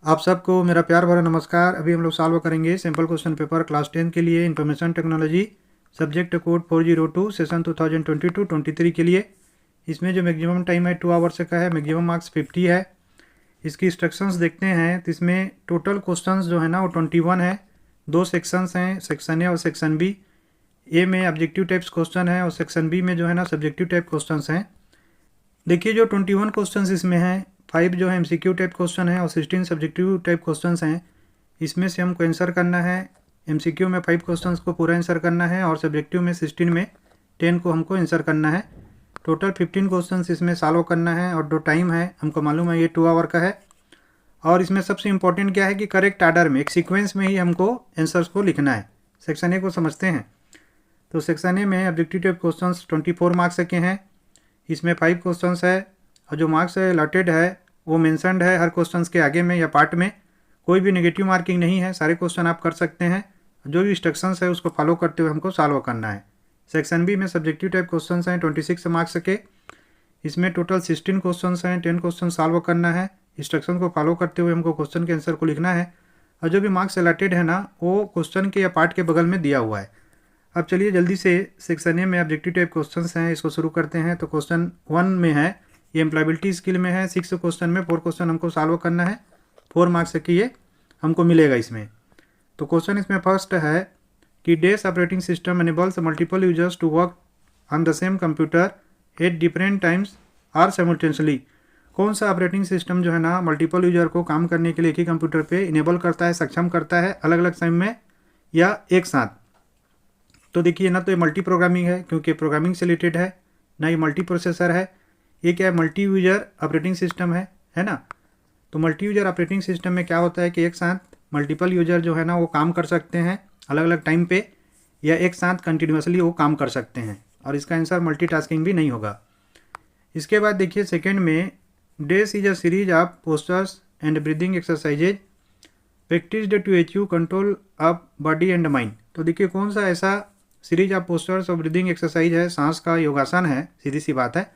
आप सबको मेरा प्यार भरा नमस्कार। अभी हम लोग सॉल्व करेंगे सिंपल क्वेश्चन पेपर क्लास 10 के लिए information technology subject code 402 session 2022-23 के लिए। इसमें जो मैक्सिमम टाइम है 2 आवर्स का है, मैक्सिमम मार्क्स 50 है। इसकी इंस्ट्रक्शंस देखते हैं तो इसमें टोटल क्वेश्चंस जो है ना वो 21 है। 2 सेक्शंस हैं, सेक्शन ए और सेक्शन बी। ए में ऑब्जेक्टिव टाइप्स क्वेश्चन है और सेक्शन बी में जो है ना सब्जेक्टिव टाइप क्वेश्चंस हैं। देखिए जो 21 क्वेश्चंस इसमें हैं, 5 जो है एमसीक्यू टाइप क्वेश्चन है और 16 सब्जेक्टिव टाइप क्वेश्चंस हैं। इसमें से हमको आंसर करना है। एमसीक्यू में 5 क्वेश्चंस को पूरा आंसर करना है और सब्जेक्टिव में 16 में 10 को हमको आंसर करना है। टोटल 15 क्वेश्चंस इसमें सॉल्व करना है और जो टाइम है हमको मालूम है ये 2 आवर का है। और इसमें सबसे इम्पोर्टेंट क्या है कि करेक्ट आर्डर में एक सीक्वेंस में ही हमको आंसर्स को लिखना है। सेक्शन ए को समझते हैं। तो सेक्शन ए में ऑब्जेक्टिव टाइप क्वेश्चंस 24 मार्क्स के हैं। इसमें 5 क्वेश्चंस है और जो मार्क्स अलॉटेड है वो मेंशनड है हर क्वेश्चंस के आगे में या पार्ट में। कोई भी नेगेटिव मार्किंग नहीं है, सारे क्वेश्चन आप कर सकते हैं। जो भी इंस्ट्रक्शंस है उसको फॉलो करते हुए हमको सॉल्व करना है। सेक्शन बी में सब्जेक्टिव टाइप क्वेश्चंस हैं 26 मार्क्स के। इसमें टोटल 16 क्वेश्चंस हैं, 10 क्वेश्चन सॉल्व करना है। इंस्ट्रक्शन को फॉलो करते हुए हमको क्वेश्चन के आंसर को लिखना है और जो भी मार्क्स अलॉटेड है ना वो क्वेश्चन के या पार्ट के बगल में दिया हुआ है। अब चलिए जल्दी से सेक्शन ए में ऑब्जेक्टिव टाइप क्वेश्चंस हैं, इसको शुरू करते हैं। तो क्वेश्चन 1 में है, ये एम्प्लॉयबिलिटी स्किल में है। 6 क्वेश्चन में 4 क्वेश्चन हमको सॉल्व करना है। 4 मार्क्स की ये हमको मिलेगा इसमें। तो क्वेश्चन इसमें फर्स्ट है कि dash operating system enables multiple users to work on the same computer at different times or simultaneously. कौन सा ऑपरेटिंग सिस्टम जो है ना मल्टीपल यूजर को काम करने के लिए एक ही कंप्यूटर पे इनेबल करता है, सक्षम करता है अलग अलग टाइम में या एक साथ। तो देखिए ना तो ये मल्टी प्रोग्रामिंग है क्योंकि प्रोग्रामिंग से रिलेटेड है, ना ये मल्टी प्रोसेसर है। ये क्या है, मल्टी यूजर ऑपरेटिंग सिस्टम है ना। तो मल्टी यूजर ऑपरेटिंग सिस्टम में क्या होता है कि एक साथ मल्टीपल यूजर जो है ना वो काम कर सकते हैं अलग अलग टाइम पे या एक साथ कंटिन्यूसली वो काम कर सकते हैं और इसका आंसर मल्टीटास्किंग भी नहीं होगा। इसके बाद देखिए सेकेंड में, this is a series of posters and breathing exercises practised to achieve control of body and mind. तो देखिए कौन सा ऐसा सीरीज ऑफ पोस्टर्स और ब्रीदिंग एक्सरसाइज है, सांस का योगासन है, सीधी सी बात है,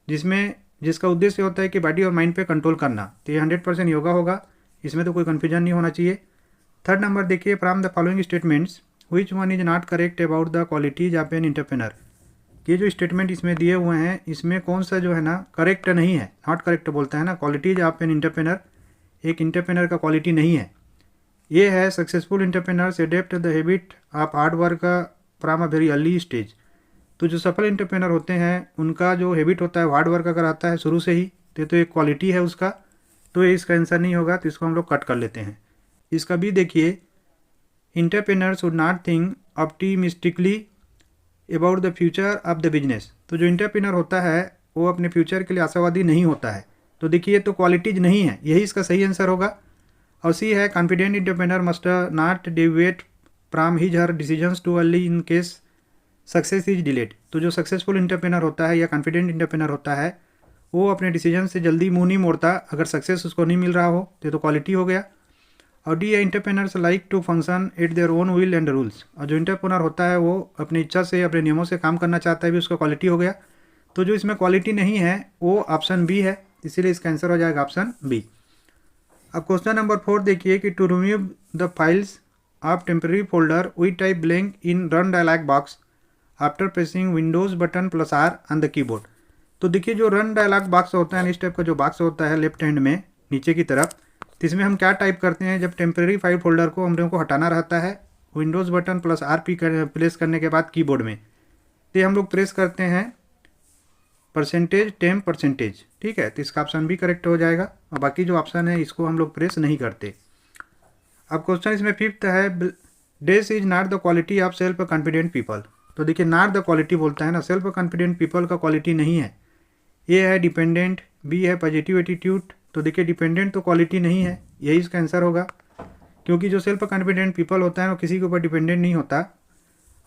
जिसका उद्देश्य होता है कि बॉडी और माइंड पे कंट्रोल करना। तो ये 100% योगा होगा, इसमें तो कोई कन्फ्यूजन नहीं होना चाहिए। थर्ड नंबर देखिए, from the following statements which one is not correct about the qualities of an entrepreneur. ये जो स्टेटमेंट इसमें दिए हुए हैं इसमें कौन सा जो है ना करेक्ट नहीं है, नॉट करेक्ट बोलता है ना। क्वालिटीज ऑफ एन एंटरप्रेन्योर, एक एंटरप्रेन्योर का क्वालिटी नहीं है। ये है successful entrepreneurs adopt the habit of hard work from a very early stage. तो जो सफल एंटरप्रेन्योर होते हैं उनका जो हैबिट होता है हार्ड वर्क अगर आता है शुरू से ही तो एक क्वालिटी है उसका। तो ये इसका आंसर नहीं होगा, तो इसको हम लोग कट कर लेते हैं। इसका भी देखिए, entrepreneur should not think optimistically about the future of the business. तो जो एंटरप्रेन्योर होता है वो अपने फ्यूचर के लिए आशावादी नहीं होता है। तो देखिए तो क्वालिटीज नहीं है, यही इसका सही आंसर होगा। और सी है, confident entrepreneur must not deviate from his her decisions too early in case success is delayed. तो जो सक्सेसफुल एंटरप्रेन्योर होता है या कॉन्फिडेंट एंटरप्रेन्योर होता है वो अपने डिसीजन से जल्दी मुंह नहीं मोड़ता अगर सक्सेस उसको नहीं मिल रहा हो तो क्वालिटी हो गया। और D, entrepreneurs like to function at their own will and rules. और जो एंटरप्रेन्योर होता है वो अपनी इच्छा से अपने नियमों से काम करना चाहता है, भी उसका क्वालिटी हो गया। तो जो इसमें क्वालिटी नहीं है वो ऑप्शन बी है, इसीलिए इसका आंसर हो जाएगा ऑप्शन बी। अब क्वेश्चन नंबर 4 देखिए कि to remove the files of temporary folder we type blank in run dialog box after pressing windows button +R on the keyboard. तो देखिए जो रन डायलॉग बॉक्स होता है इस टाइप का जो बॉक्स होता है लेफ्ट हैंड में नीचे की तरफ, तो इसमें हम क्या टाइप करते हैं जब टेम्पररी फाइल फोल्डर को हम लोगों को हटाना रहता है विंडोज़ बटन +R प्रेस करने के बाद कीबोर्ड में, तो हम लोग प्रेस करते हैं %temp%। ठीक है, तो इसका ऑप्शन भी करेक्ट हो जाएगा और बाकी जो ऑप्शन है इसको हम लोग प्रेस नहीं करते। अब क्वेश्चन इसमें 5th है, this is not the quality of self confident people. तो देखिए नॉट द क्वालिटी बोलता है ना, सेल्फ कॉन्फिडेंट पीपल का क्वालिटी नहीं है। ए है डिपेंडेंट, बी है पॉजिटिव एटीट्यूड। तो देखिए डिपेंडेंट तो क्वालिटी नहीं है, यही इसका आंसर होगा क्योंकि जो सेल्फ कॉन्फिडेंट पीपल होता है वो किसी के ऊपर डिपेंडेंट नहीं होता।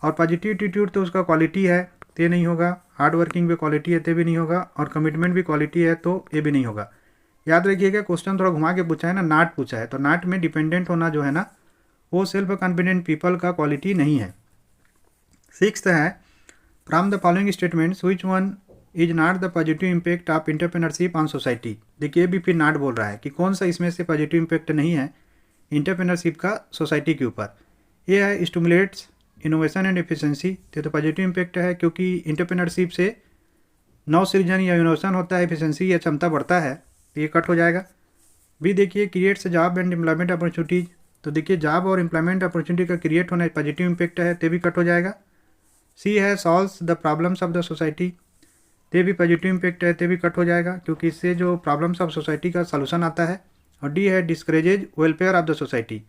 और पॉजिटिव एटीट्यूड तो उसका क्वालिटी है, तो नहीं होगा। हार्ड वर्किंग भी क्वालिटी है, तो भी नहीं होगा। और कमिटमेंट भी क्वालिटी है, तो ये भी नहीं होगा। याद रखिएगा क्वेश्चन थोड़ा घुमा के पूछा है ना, नाट पूछा है, तो नाट में डिपेंडेंट होना जो है ना वो सेल्फ कॉन्फिडेंट पीपल का क्वालिटी नहीं है। 6th है, from the following statements which one is not the positive impact of entrepreneurship on society. देखिए भी फिर नॉट बोल रहा है कि कौन सा इसमें से पॉजिटिव इम्पैक्ट नहीं है एंटरप्रेन्योरशिप का सोसाइटी के ऊपर। ये है स्टिमुलेट्स इनोवेशन एंड एफिशिएंसी। तो पॉजिटिव इम्पैक्ट है क्योंकि एंटरप्रेन्योरशिप से नवसृजन या इनोवेशन होता है, एफिशिएंसी या क्षमता बढ़ता है, तो ये कट हो जाएगा। भी देखिए creates job and employment opportunities. तो देखिए जॉब और एम्प्लॉयमेंट अपॉर्चुनिटी का क्रिएट होना पॉजिटिव इम्पैक्ट है, ते भी कट हो जाएगा। सी है solves the problems of the society. ते भी पॉजिटिव इम्पैक्ट है, ते भी कट हो जाएगा क्योंकि इससे जो प्रॉब्लम्स ऑफ सोसाइटी का सलूशन आता है। और डी है डिस्करेजेज वेलफेयर ऑफ द सोसाइटी।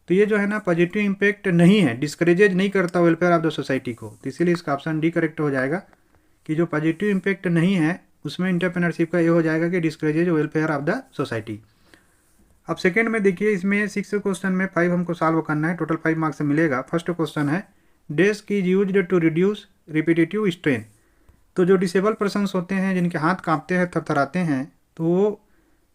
तो ये जो है ना पॉजिटिव इम्पैक्ट नहीं है, डिस्करेजेज नहीं करता वेलफेयर ऑफ द सोसाइटी को, तो इसीलिए इसका ऑप्शन डी करेक्ट हो जाएगा कि जो पॉजिटिव इम्पैक्ट नहीं है उसमें एंटरप्रेन्योरशिप का ये हो जाएगा कि डिस्करेजेज वेलफेयर ऑफ द सोसाइटी। अब सेकेंड में देखिए इसमें 6 क्वेश्चन में 5 हमको सॉल्व करना है, टोटल 5 मार्क्स मिलेगा। फर्स्ट क्वेश्चन है desk is used to reduce repetitive strain. तो जो डिसेबल पर्सन्स होते हैं जिनके हाथ कांपते हैं, थरथराते हैं, तो वो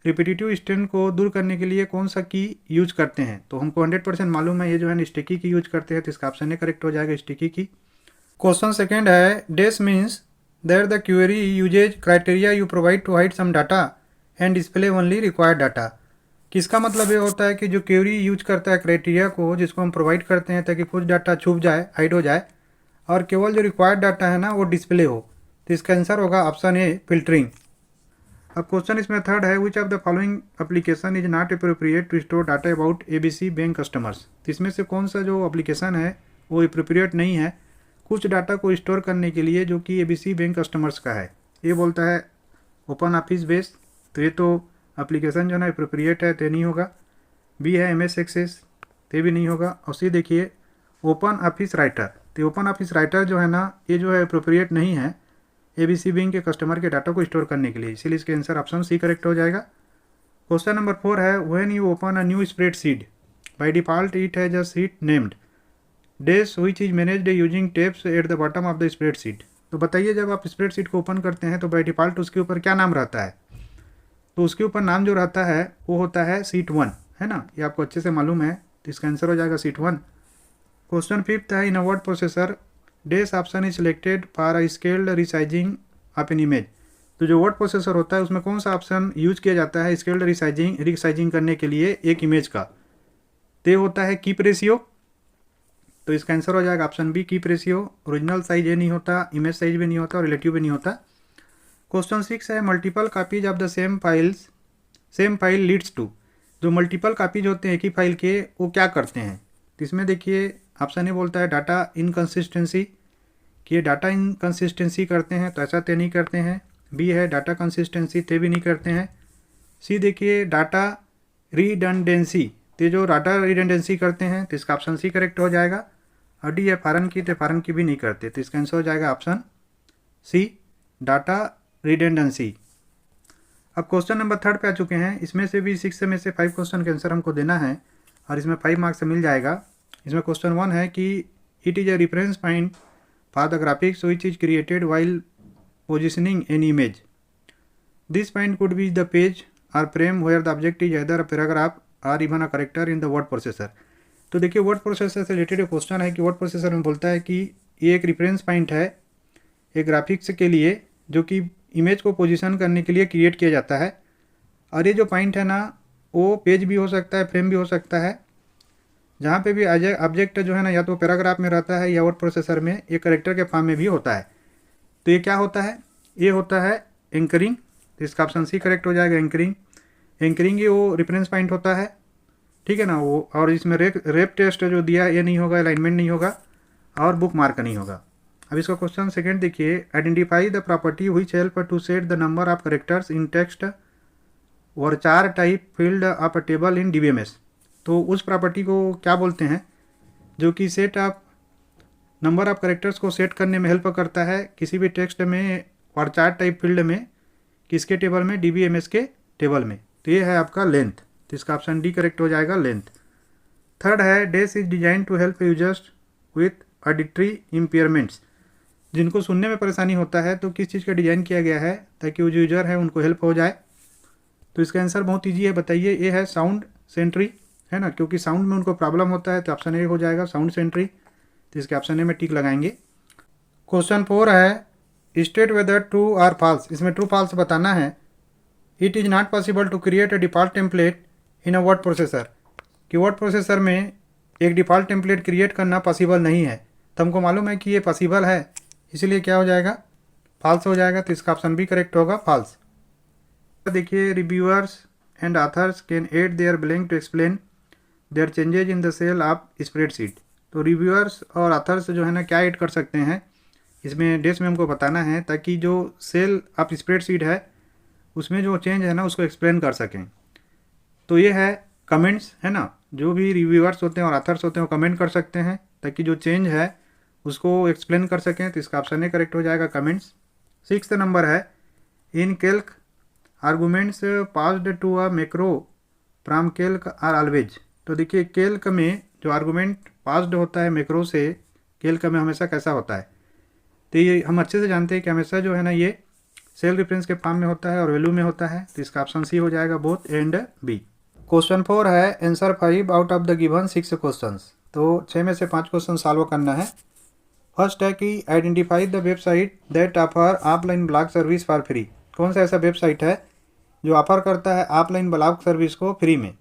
रिपीटेटिव स्ट्रेन को दूर करने के लिए कौन सा की यूज करते हैं। तो हमको 100% मालूम है ये जो है स्टिकी की यूज करते हैं, तो इसका ऑप्शन ए करेक्ट हो जाएगा स्टिकी की। क्वेश्चन सेकेंड है this means that the query uses criteria you provide to hide some data and display only required data. किसका मतलब ये होता है कि जो क्वेरी यूज करता है क्राइटेरिया को, जिसको हम प्रोवाइड करते हैं ताकि कुछ डाटा छुप जाए, हाइड हो जाए, और केवल जो रिक्वायर्ड डाटा है ना वो डिस्प्ले हो। तो इसका आंसर होगा ऑप्शन ए फिल्टरिंग। अब क्वेश्चन इसमें थर्ड है which of the following application is not appropriate to store data about ABC bank customers. तो इसमें से कौन सा जो एप्लीकेशन है वो अप्रोप्रिएट नहीं है कुछ डाटा को स्टोर करने के लिए जो कि ABC बैंक कस्टमर्स का है। ये बोलता है ओपन ऑफिस बेस, तो ये तो एप्लीकेशन जो है ना अप्रोप्रिएट है, तो नहीं होगा। बी है MS एक्सेस, तो भी नहीं होगा। और सी देखिए ओपन ऑफिस राइटर, तो ओपन ऑफिस राइटर जो है ना ये जो है अप्रोप्रिएट नहीं है ABC बैंक के कस्टमर के डाटा को स्टोर करने के लिए, इसीलिए इसके आंसर ऑप्शन सी करेक्ट हो जाएगा। क्वेश्चन नंबर 4 है when you open a new spreadsheet by default it has a sheet named dash which is managed using tabs at the bottom of the spreadsheet. तो बताइए जब आप spreadsheet को open करते हैं तो बाय डिफॉल्ट उसके ऊपर क्या नाम रहता है। तो उसके ऊपर नाम जो रहता है वो होता है शीट 1, है ना, ये आपको अच्छे से मालूम है, तो इसका आंसर हो जाएगा शीट 1। क्वेश्चन 5 है in a word processor this option is selected for a scaled resizing of an image. तो जो वर्ड प्रोसेसर होता है उसमें कौन सा ऑप्शन यूज किया जाता है स्केल्ड रिसाइजिंग करने के लिए एक इमेज का, तो होता है कीप रेशियो। तो इसका आंसर हो जाएगा option be keep ratio. Original size ये नहीं होता, इमेज साइज भी नहीं होता और रिलेटिव भी नहीं होता। क्वेश्चन 6 है multiple copies of the same file leads to. जो मल्टीपल कापीज होते हैं एक ही फाइल के वो क्या करते हैं। तो इसमें देखिए ऑप्शन ए बोलता है डाटा इनकन्सिस्टेंसी, कि ये डाटा इनकन्सिस्टेंसी करते हैं, तो ऐसा ते नहीं करते हैं। बी है डाटा कंसिस्टेंसी, ते भी नहीं करते हैं। सी देखिए डाटा रिडंडेंसी, तो जो डाटा रिडंडेंसी करते हैं, तो इसका ऑप्शन सी करेक्ट हो जाएगा। और डी है फॉरेन की, तो फॉरेन की भी नहीं करते, तो इसका आंसर हो जाएगा ऑप्शन सी डाटा रिडंडेंसी। अब क्वेश्चन नंबर 3 पे आ चुके हैं। इसमें से भी 6 में से 5 क्वेश्चन के आंसर हमको देना है और इसमें 5 मार्क्स मिल जाएगा। इसमें क्वेश्चन 1 है कि it is a reference point for the graphics which is created while positioning an image. This point could be the page or frame where the object is either a paragraph or even a character in the word processor. तो देखिए word processor से related question है कि word processor में बोलता है कि ये एक रेफरेंस पॉइंट है एक ग्राफिक्स के लिए जो कि इमेज को पोजीशन करने के लिए क्रिएट किया जाता है। और ये जो पॉइंट है ना वो पेज भी हो सकता है, फ्रेम भी हो सकता है। जहाँ पे भी ऑब्जेक्ट जो है ना या तो पैराग्राफ में रहता है या वर्ड प्रोसेसर में एक करेक्टर के फॉर्म में भी होता है। तो ये क्या होता है, ये होता है एंकरिंग। तो इसका ऑप्शन सी करेक्ट हो जाएगा एंकरिंग। एंकरिंग ही वो रेफरेंस पॉइंट होता है, ठीक है ना वो। और इसमें रेप टेस्ट जो दिया ये नहीं होगा, अलाइनमेंट नहीं होगा और बुक मार्क नहीं होगा। अब इसका क्वेश्चन सेकंड देखिए identify the property which help to set the number of characters in text varchar type field of a table in DBMS। तो उस प्रॉपर्टी को क्या बोलते हैं जो कि set of number of characters को सेट करने में हेल्प करता है किसी भी टेक्स्ट में वर्चार टाइप फील्ड में, किसके टेबल में, DBMS के टेबल में। तो ये है आपका लेंथ, तो इसका ऑप्शन डी करेक्ट हो जाएगा लेंथ। थर्ड है this is design to help users with auditory impairments. जिनको सुनने में परेशानी होता है तो किस चीज़ का डिज़ाइन किया गया है ताकि वो जो यूजर है उनको हेल्प हो जाए। तो इसका आंसर बहुत ईजी है, बताइए। ये है साउंड सेंट्री, है ना, क्योंकि साउंड में उनको प्रॉब्लम होता है, तो ऑप्शन ए हो जाएगा साउंड सेंट्री। तो इसके ऑप्शन ए में टिक लगाएंगे। क्वेश्चन 4 है स्टेट वेदर ट्रू और फॉल्स, इसमें ट्रू फॉल्स बताना है। It is not possible to create a default template in a word processor, कि वर्ड प्रोसेसर में एक डिफ़ॉल्ट टेम्पलेट क्रिएट करना पॉसिबल नहीं है। तो हमको मालूम है कि ये पॉसिबल है, इसीलिए क्या हो जाएगा, फॉल्स हो जाएगा। तो इसका ऑप्शन भी करेक्ट होगा, फॉल्स। देखिए, reviewers and authors can add their blank to explain their changes in the cell of spreadsheet. तो रिव्यूअर्स और ऑथर्स जो है ना, क्या ऐड कर सकते हैं इसमें, डेस में हमको बताना है, ताकि जो सेल ऑफ स्प्रेडशीट है उसमें जो चेंज है ना उसको एक्सप्लेन कर सकें। तो ये है कमेंट्स, है ना, जो भी रिव्यूअर्स होते हैं और ऑथर्स होते हैं वो कमेंट कर सकते हैं ताकि जो चेंज है उसको एक्सप्लेन कर सकें। तो इसका ऑप्शन ए करेक्ट हो जाएगा, कमेंट्स। 6th नंबर है, in calc arguments passed to a macro from calc are always. तो देखिए, कैल्क में जो आर्गूमेंट पास्ड होता है मैक्रो से, कैल्क में हमेशा कैसा होता है, तो ये हम अच्छे से जानते हैं कि हमेशा जो है ना ये सेल रेफरेंस के फॉर्म में होता है और वैल्यू में होता है। तो इसका ऑप्शन सी हो जाएगा, बोथ एंड बी। क्वेश्चन 4 है, answer 5 out of the given 6 questions. तो 6 में से 5 क्वेश्चन सॉल्व करना है। फर्स्ट है कि identify the website that offer offline blog service for free. कौन सा ऐसा वेबसाइट है जो ऑफर करता है ऑफलाइन ब्लॉग सर्विस को फ्री में।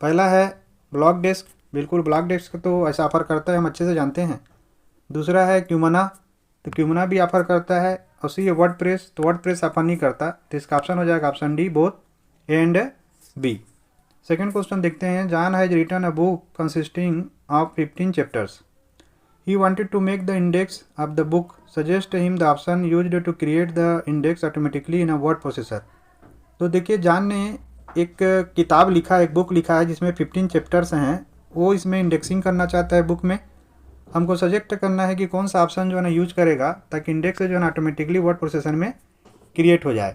पहला है ब्लॉग डेस्क, बिल्कुल ब्लॉग डेस्क तो ऐसा ऑफर करता है, हम अच्छे से जानते हैं। दूसरा है क्यूमना, तो क्यूमना भी ऑफर करता है। और सी है वर्ड प्रेस, तो वर्ड प्रेस ऑफर नहीं करता। तो इसका ऑप्शन हो जाएगा option D, both and B. Second question देखते हैं, John has written a book consisting of 15 chapters. He wanted to make the index of the book, suggest him the option used to create the index automatically in a word processor. तो देखिए, John ने एक किताब लिखा है, एक book लिखा है जिसमें 15 चैप्टर्स हैं, वो इसमें इंडेक्सिंग करना चाहता है बुक में। हमको सजेस्ट करना है कि कौन सा ऑप्शन जो है ना यूज करेगा ताकि इंडेक्स जो है ना ऑटोमेटिकली वर्ड प्रोसेसर में क्रिएट हो जाए।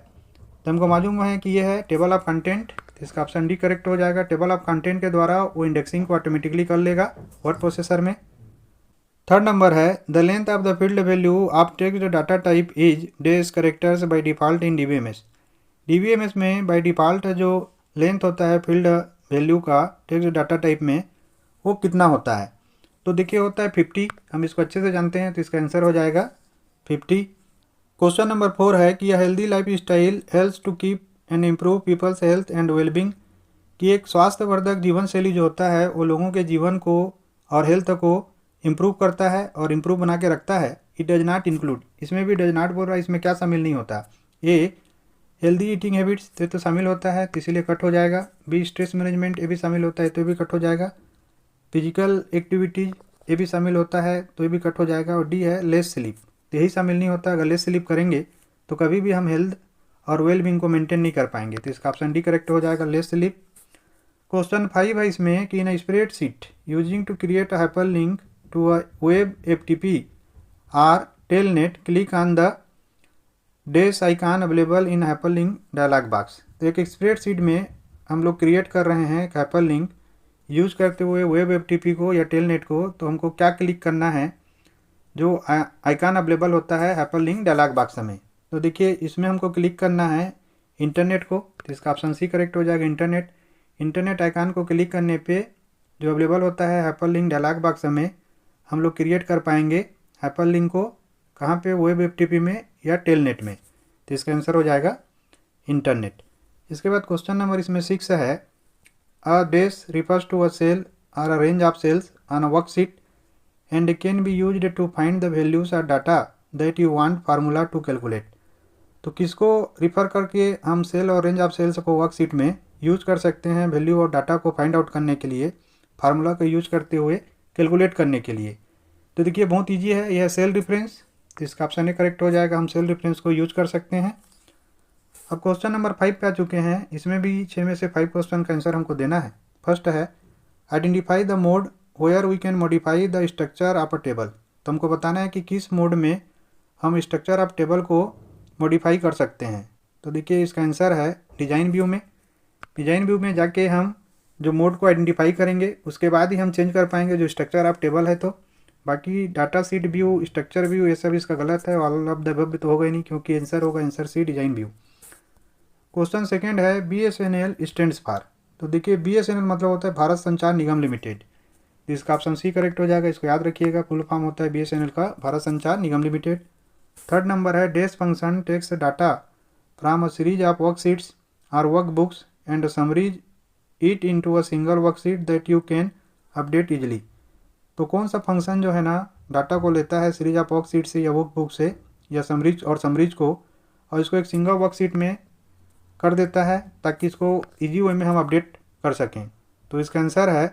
तो हमको मालूम है कि ये है टेबल ऑफ कंटेंट, तो इसका ऑप्शन डी करेक्ट हो जाएगा। टेबल ऑफ कंटेंट के द्वारा वो इंडेक्सिंग को ऑटोमेटिकली कर लेगा वर्ड प्रोसेसर में। थर्ड नंबर है, the length of the field value of text data type is days characters by default in DBMS. DBMS में बाय डिफ़ॉल्ट जो लेंथ होता है फील्ड वैल्यू का टेक्स्ट डाटा टाइप में, वो कितना होता है। तो देखिए, होता है 50, हम इसको अच्छे से जानते हैं। तो इसका आंसर हो जाएगा 50। क्वेश्चन नंबर 4 है कि healthy lifestyle helps to keep and improve people's health and wellbeing, कि एक स्वास्थ्यवर्धक जीवन शैली जो होता है वो लोगों के जीवन को और हेल्थ को इम्प्रूव करता है और इम्प्रूव बना के रखता है। इट डज नॉट इंक्लूड, इसमें भी डज नॉट बोल रहा है, इसमें क्या शामिल नहीं होता। ए हेल्दी ईटिंग हैबिट्स, तो शामिल होता है, तो इसीलिए कट हो जाएगा। बी स्ट्रेस मैनेजमेंट, ये भी शामिल होता है, तो भी कट हो जाएगा। फिजिकल एक्टिविटीज, ये भी शामिल होता है, तो ये भी कट हो जाएगा। और डी है लेस स्लीप, तो यही शामिल नहीं होता। अगर लेस स्लीप करेंगे तो कभी भी हम हेल्थ और वेल बींग को मेंटेन नहीं कर पाएंगे। तो इसका ऑप्शन डी करेक्ट हो जाएगा, लेस स्लीप। क्वेश्चन 5 है इसमें कि in a spreadsheet using to create a hyperlink to a web FTP or telnet, click on the dash icon available in hyperlink dialog box. तो एक spreadsheet में हम लोग क्रिएट कर रहे हैं एक हाइपर लिंक यूज करते हुए वेब एफटीपी को या टेलनेट को। तो हमको क्या क्लिक करना है, जो आइकॉन अवेलेबल होता है हाइपर लिंक डायलॉग बॉक्स में। तो देखिए, इसमें हमको क्लिक करना है इंटरनेट को, तो इसका ऑप्शन सी करेक्ट हो जाएगा, इंटरनेट। इंटरनेट आइकॉन को क्लिक करने पे जो अवेलेबल होता है हाइपर लिंक डायलॉग बॉक्स में, हम लोग क्रिएट कर पाएंगे हाइपर लिंक को, कहाँ पे, वेब एफटीपी में या टेलनेट में। तो इसका आंसर हो जाएगा इंटरनेट। इसके बाद क्वेश्चन नंबर इसमें 6 है, a dash refers to a cell or a range of cells on a worksheet and can be used to find the values or data that you want formula to calculate। तो किसको refer करके हम cell और range of sales को worksheet में use कर सकते हैं वैल्यू और डाटा को फाइंड आउट करने के लिए, फार्मूला का यूज करते हुए कैलकुलेट करने के लिए। तो देखिए, बहुत ईजी है, यह सेल रेफरेंस, तो इसका ऑप्शन ए करेक्ट हो जाएगा, हम सेल रेफरेंस को यूज कर सकते हैं। अब क्वेश्चन नंबर 5 पे आ चुके हैं, इसमें भी 6 में से 5 क्वेश्चन का आंसर हमको देना है। फर्स्ट है, identify the mode where we can modify the structure of a table. तो हमको बताना है कि किस मोड में हम स्ट्रक्चर ऑफ टेबल को मॉडिफाई कर सकते हैं। तो देखिए, इसका आंसर है डिज़ाइन व्यू में। डिज़ाइन व्यू में जाके हम जो मोड को आइडेंटिफाई करेंगे उसके बाद ही हम चेंज कर पाएंगे जो स्ट्रक्चर ऑफ टेबल है। तो बाकी data sheet view, structure view, ये सब इसका गलत है, ऑल ऑफ द अबव तो होगा ही नहीं, क्योंकि आंसर होगा answer C, design view. Question second है, BSNL स्टैंड्स फॉर। तो देखिए, BSNL मतलब होता है भारत संचार निगम लिमिटेड, इसका ऑप्शन सी करेक्ट हो जाएगा, इसको याद रखिएगा। फुल फॉर्म होता है BSNL का Bharat Sanchar Nigam limited. Third number है dash function takes data from a series of worksheets or workbooks and summarises it into a single worksheet that you can update easily. तो कौन सा फंक्शन जो है ना डाटा को लेता है सीरीज ऑफ वर्कशीट से या वर्कबुक से या समरीज को, और इसको एक सिंगल वर्कशीट में कर देता है ताकि इसको इजी वे में हम अपडेट कर सकें। तो इसका आंसर है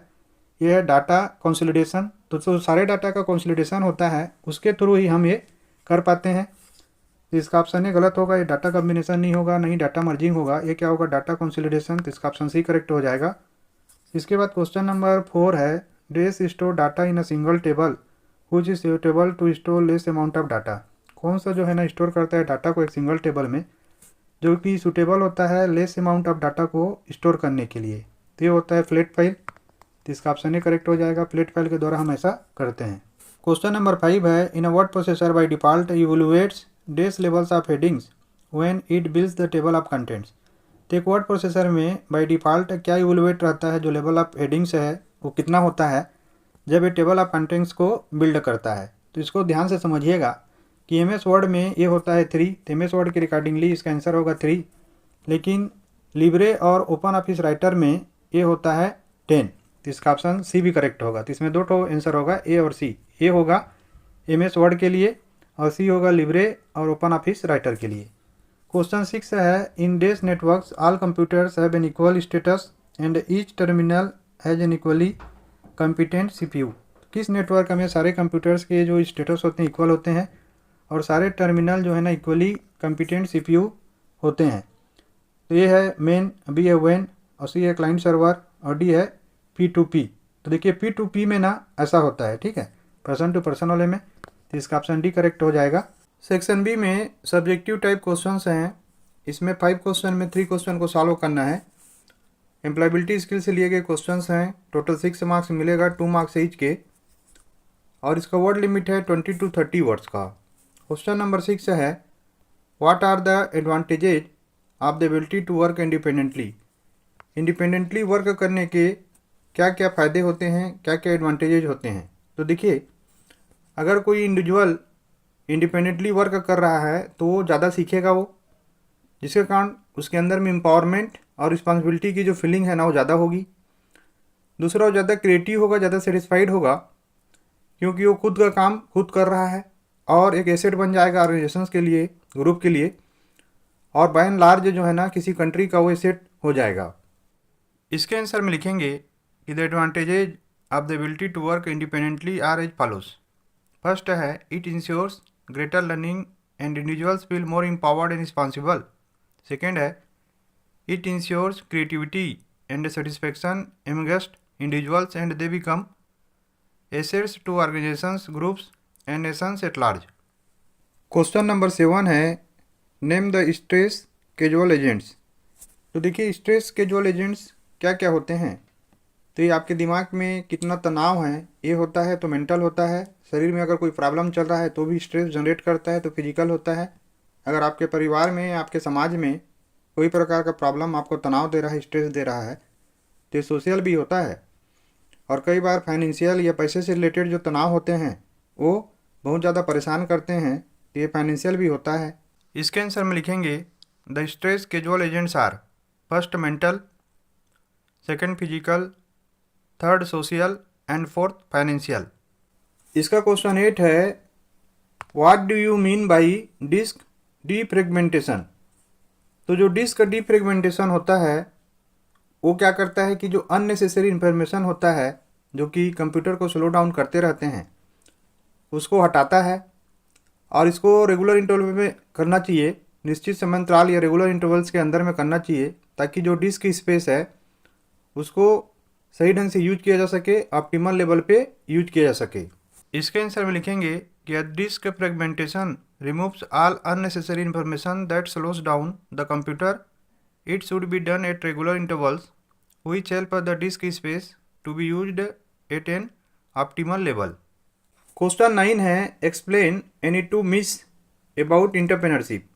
ये है डाटा कंसोलिडेशन। तो जो सारे डाटा का कंसोलिडेशन होता है उसके थ्रू ही हम ये कर पाते हैं। तो इसका ऑप्शन ये गलत होगा, ये डाटा कम्बिनेशन नहीं होगा, नहीं डाटा मर्जिंग होगा, ये क्या होगा डाटा कंसोलिडेशन। तो इसका ऑप्शन सी करेक्ट हो जाएगा। इसके बाद क्वेश्चन नंबर 4 है dash store data in a single table which is suitable to store less amount of data. कौन सा जो है ना स्टोर करता है डाटा को एक सिंगल टेबल में जो कि सूटेबल होता है लेस अमाउंट ऑफ डाटा को स्टोर करने के लिए। तो ये होता है फ्लैट फाइल। तो इसका ऑप्शन ये करेक्ट हो जाएगा, फ्लैट फाइल के द्वारा हम ऐसा करते हैं। क्वेश्चन नंबर 5 है in a word processor by default evaluates dash levels of headings when it builds the table of contents. तो एक वर्ड प्रोसेसर में बाय डिफॉल्ट क्या इवैल्यूएट रहता है, जो लेवल ऑफ हेडिंग्स है वो कितना होता है जब ये टेबल ऑफ कंटेंट्स को बिल्ड करता है। तो इसको ध्यान से समझिएगा कि एम एस वर्ड में ये होता है 3, तो एम एस वर्ड के रिकॉर्डिंगली इसका आंसर होगा 3, लेकिन लिब्रे और ओपन ऑफिस राइटर में ये होता है 10। तो इसका ऑप्शन सी भी करेक्ट होगा। तो इसमें 2 आंसर होगा ए और सी। ए होगा एम एस वर्ड के लिए और सी होगा लिब्रे और ओपन ऑफिस राइटर के लिए। क्वेश्चन 6 है in dash networks all computers have an equal status and each terminal has an equally competent CPU. किस नेटवर्क में सारे कंप्यूटर्स के जो स्टेटस होते हैं इक्वल होते हैं और सारे टर्मिनल जो है ना इक्वली कंपिटेंट सीपीयू होते हैं। तो ये है मेन, बी है वेन और सी है क्लाइंट सर्वर और डी है P2P। तो देखिए P2P में ना ऐसा होता है, ठीक है, पर्सन टू पर्सन वाले में। तो इसका ऑप्शन डी करेक्ट हो जाएगा। सेक्शन बी में सब्जेक्टिव टाइप क्वेश्चंस हैं। इसमें 5 क्वेश्चन में 3 क्वेश्चन को सॉल्व करना है। एम्प्लॉयबिलिटी स्किल से लिए गए क्वेश्चंस हैं। टोटल 6 मार्क्स मिलेगा, 2 मार्क्स ईच के, और इसका वर्ड लिमिट है 20 to 30 वर्ड्स का। क्वेश्चन नंबर 6 है what are the advantages of the ability to work independently. Independently work करने के क्या क्या फ़ायदे होते हैं, क्या क्या एडवांटेजेज होते हैं। तो देखिए अगर कोई इंडिविजुअल इंडिपेंडेंटली वर्क कर रहा है तो वो ज़्यादा सीखेगा, वो जिसके कारण उसके अंदर में एम्पावरमेंट और रिस्पॉन्सिबिलिटी की जो फीलिंग है ना वो ज़्यादा होगी। दूसरा वो ज़्यादा क्रिएटिव होगा, ज़्यादा सेटिस्फाइड होगा क्योंकि वो खुद का काम खुद कर रहा है और एक एसेट बन जाएगा ऑर्गेनाइजेशंस के लिए, ग्रुप के लिए, और बाय एंड लार्ज जो है ना किसी कंट्री का वो एसेट हो जाएगा। इसके आंसर में लिखेंगे कि the advantages of the ability to work independently are as follows. First है it ensures greater learning and individuals feel more empowered and responsible. Second है it ensures creativity and satisfaction amongst individuals and they become assets to organisations, groups and nations at large. Question number 7 है name the stress casual agents. तो देखिए stress casual agents क्या क्या होते हैं। तो ये आपके दिमाग में कितना तनाव है ये होता है, तो मेंटल होता है। शरीर में अगर कोई प्रॉब्लम चल रहा है तो भी स्ट्रेस जनरेट करता है, तो फिजिकल होता है। अगर आपके परिवार में, आपके समाज में कोई प्रकार का प्रॉब्लम आपको तनाव दे रहा है, स्ट्रेस दे रहा है, तो ये सोशल भी होता है। और कई बार फाइनेंशियल या पैसे से रिलेटेड जो तनाव होते हैं वो बहुत ज़्यादा परेशान करते हैं, तो ये फाइनेंशियल भी होता है। इसके आंसर में लिखेंगे the stress casual agents are first mental, second physical, third social and fourth financial. इसका क्वेश्चन 8 है what do you mean by disk defragmentation. तो जो डिस्क डीफ्रेगमेंटेशन होता है वो क्या करता है कि जो अननेसेसरी इन्फॉर्मेशन होता है जो कि कंप्यूटर को स्लो डाउन करते रहते हैं उसको हटाता है, और इसको रेगुलर इंटरवल में करना चाहिए, निश्चित समयांतराल या रेगुलर इंटरवल्स के अंदर में करना चाहिए, ताकि जो डिस्क की स्पेस है उसको सही ढंग से यूज किया जा सके, ऑप्टिमल लेवल पे यूज किया जा सके। इसके आंसर में लिखेंगे कि disk fragmentation removes all unnecessary information that slows down the computer. It should be done at regular intervals which help the disk space to be used at an optimal level. Question 9 है explain any 2 myths about entrepreneurship.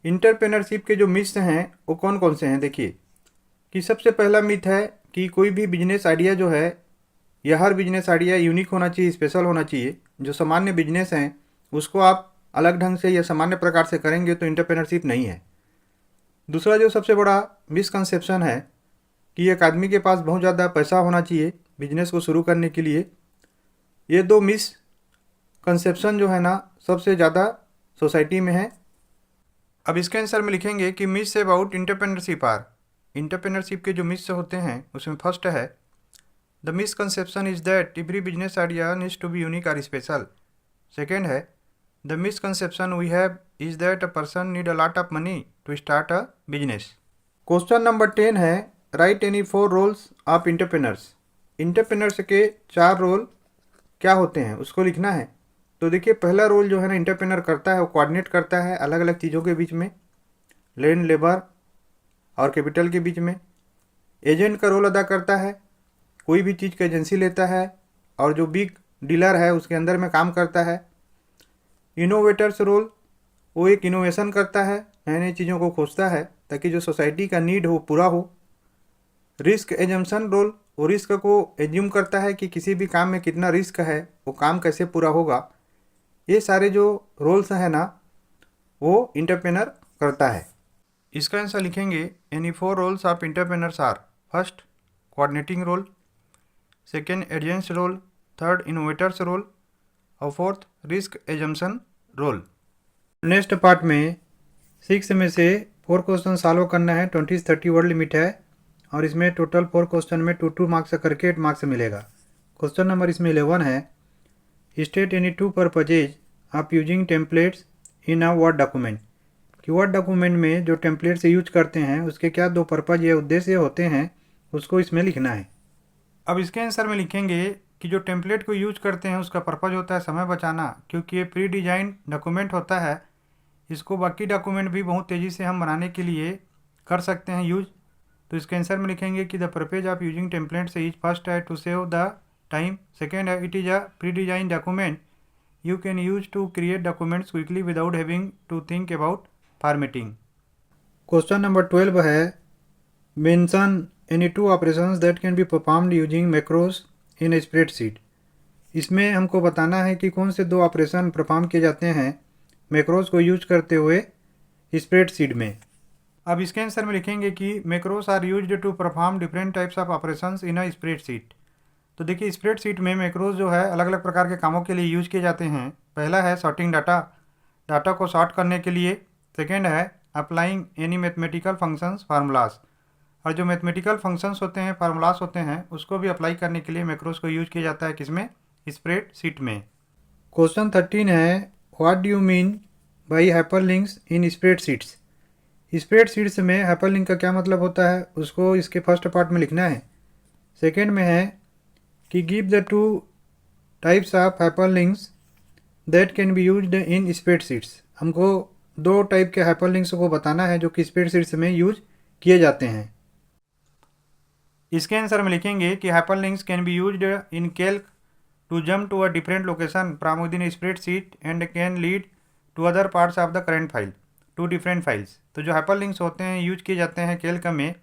Entrepreneurship के जो myths हैं वो कौन कौन से हैं। देखिए कि सबसे पहला मिथ है कि कोई भी बिजनेस आइडिया जो है या हर बिजनेस आइडिया यूनिक होना चाहिए, स्पेशल होना चाहिए। जो सामान्य बिजनेस हैं उसको आप अलग ढंग से या सामान्य प्रकार से करेंगे तो एंटरप्रेन्योरशिप नहीं है। दूसरा जो सबसे बड़ा मिसकंसेप्शन है कि एक आदमी के पास बहुत ज़्यादा पैसा होना चाहिए बिजनेस को शुरू करने के लिए। ये दो मिसकंसेप्शन जो है ना सबसे ज़्यादा सोसाइटी में है। अब इसके आंसर में लिखेंगे कि myths about entrepreneurship are. Entrepreneurship के जो मिस होते हैं उसमें फर्स्ट है the misconception is that every business idea needs to be unique और स्पेशल। सेकेंड है the misconception we have is that a person need a lot of money to start a business. Question number 10 है write any 4 roles of entrepreneurs. Entrepreneurs के 4 role क्या होते हैं उसको लिखना है। तो देखिए पहला रोल जो है ना एंटरप्रेन्योर करता है वो कोऑर्डिनेट करता है अलग अलग चीज़ों के बीच में, लैंड, लेबर और कैपिटल के बीच में। एजेंट का रोल अदा करता है, कोई भी चीज़ का एजेंसी लेता है और जो बिग डीलर है उसके अंदर में काम करता है। इनोवेटर्स रोल, वो एक इनोवेशन करता है, नई नई चीज़ों को खोजता है ताकि जो सोसाइटी का नीड हो पूरा हो। रिस्क एजम्पशन रोल, वो रिस्क को एज्यूम करता है कि किसी भी काम में कितना रिस्क है, वो काम कैसे पूरा होगा। ये सारे जो रोल्स हैं ना वो एंटरप्रेन्योर करता है। इसका आंसर लिखेंगे any 4 roles of entrepreneurs are first coordinating role, second agents role, third innovators role और fourth risk assumption role. Next part में 6 में से 4 क्वेश्चन सॉल्व करना है। 20-30 वर्ड लिमिट है और इसमें टोटल 4 क्वेश्चन में 2 मार्क्स करके 8 मार्क्स मिलेगा। क्वेश्चन नंबर इसमें 11 है state any 2 purposes of using templates in a word document. कि वर्ड डॉक्यूमेंट में जो टेम्पलेट्स यूज करते हैं उसके क्या 2 पर्पज या उद्देश्य होते हैं उसको इसमें लिखना है। अब इसके आंसर में लिखेंगे कि जो टेम्पलेट को यूज करते हैं उसका पर्पज होता है समय बचाना, क्योंकि ये प्री डिजाइन डॉक्यूमेंट होता है। इसको बाकी डॉक्यूमेंट भी बहुत तेज़ी से हम बनाने के लिए कर सकते हैं यूज। तो इसके आंसर में लिखेंगे कि the purpose of using templates is first है to save the time, second है it is a pre design document you can use to create documents quickly without having to think about formatting. Question number 12 है mention any 2 operations that can be performed using macros in a spreadsheet. इसमें हमको बताना है कि कौन से 2 operation perform किए जाते हैं मैक्रोस को यूज करते हुए स्प्रेडशीट में। अब इसके आंसर में लिखेंगे कि macros are used to perform different types of operations in a spreadsheet. तो देखिए स्प्रेडशीट में मैक्रोस जो है अलग अलग प्रकार के कामों के लिए यूज किए जाते हैं। पहला है सॉर्टिंग डाटा को सॉर्ट करने के लिए। सेकेंड है applying any mathematical functions formulas, और जो मैथमेटिकल फंक्शंस होते हैं फार्मूलाज होते हैं उसको भी अप्लाई करने के लिए मैक्रोस को यूज किया जाता है किसमें, स्प्रेडशीट में। क्वेश्चन 13 है what do you mean by hyperlinks in spreadsheets. Spreadsheets में हाइपरलिंक का क्या मतलब होता है उसको इसके फर्स्ट पार्ट में लिखना है। सेकेंड में है कि give the 2 types of hyperlinks that can be used in spreadsheets. हमको 2 टाइप के हाइपरलिंक्स को बताना है जो कि स्प्रेडशीट्स में यूज किए जाते हैं। इसके आंसर में लिखेंगे कि hyperlinks can be used in Calc to jump to a different location from within spreadsheet and can lead to other parts of the current file to different files. तो जो hyperlinks होते हैं use किए जाते हैं Calc में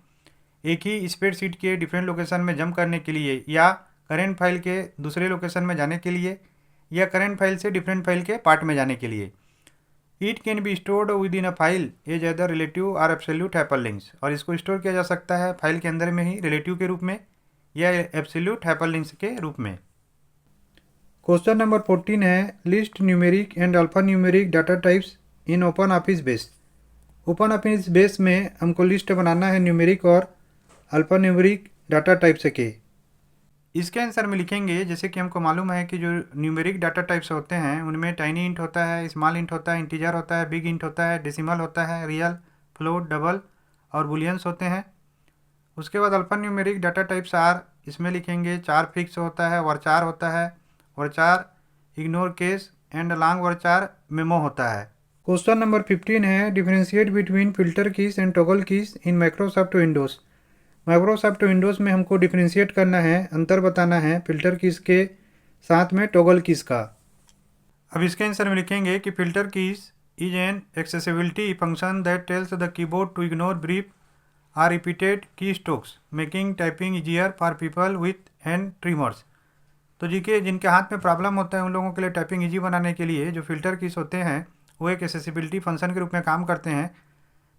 एक ही spreadsheet के डिफरेंट लोकेशन में जंप करने के लिए, या करेंट फाइल के दूसरे लोकेशन में जाने के लिए, या करेंट फाइल से डिफरेंट फाइल के पार्ट में जाने के लिए। It can be stored within a file as other relative और एब्सोल्यूट हाइपरलिंक्स, और इसको स्टोर किया जा सकता है फाइल के अंदर में ही रिलेटिव के रूप में या एब्सोल्यूट हाइपरलिंक्स के रूप में। क्वेश्चन नंबर 14 है list numeric and alpha numeric data types in open office base. Open office base में हमको लिस्ट बनाना है न्यूमेरिक और अल्फा न्यूमेरिक डाटा टाइप्स के। इसके आंसर में लिखेंगे जैसे कि हमको मालूम है कि जो न्यूमेरिक डाटा टाइप्स होते हैं उनमें टाइनी इंट होता है, स्मॉल इंट होता है, इंटीजर होता है, बिग इंट होता है, डेसिमल होता है, रियल, फ्लोट, डबल और बुलियंस होते हैं। उसके बाद alphanumeric data types are, इसमें लिखेंगे 4 फिक्स होता है, वर्चार होता है, varchar ignore case and long varchar memo होता है। क्वेश्चन नंबर 15 है differentiate between filter keys and toggle keys in Microsoft Windows. Microsoft Windows में हमको डिफरेंशिएट करना है, अंतर बताना है फिल्टर कीज के साथ में टॉगल कीज का। अब इसके आंसर में लिखेंगे कि filter keys is an accessibility function that tells the keyboard to ignore brief or repeated keystrokes making typing easier for people with hand tremors. तो जी के जिनके हाथ में प्रॉब्लम होता है उन लोगों के लिए टाइपिंग ईजी बनाने के लिए जो फिल्टर कीज होते हैं वो एक एक्सेसिबिलिटी फंक्शन के रूप में काम करते हैं,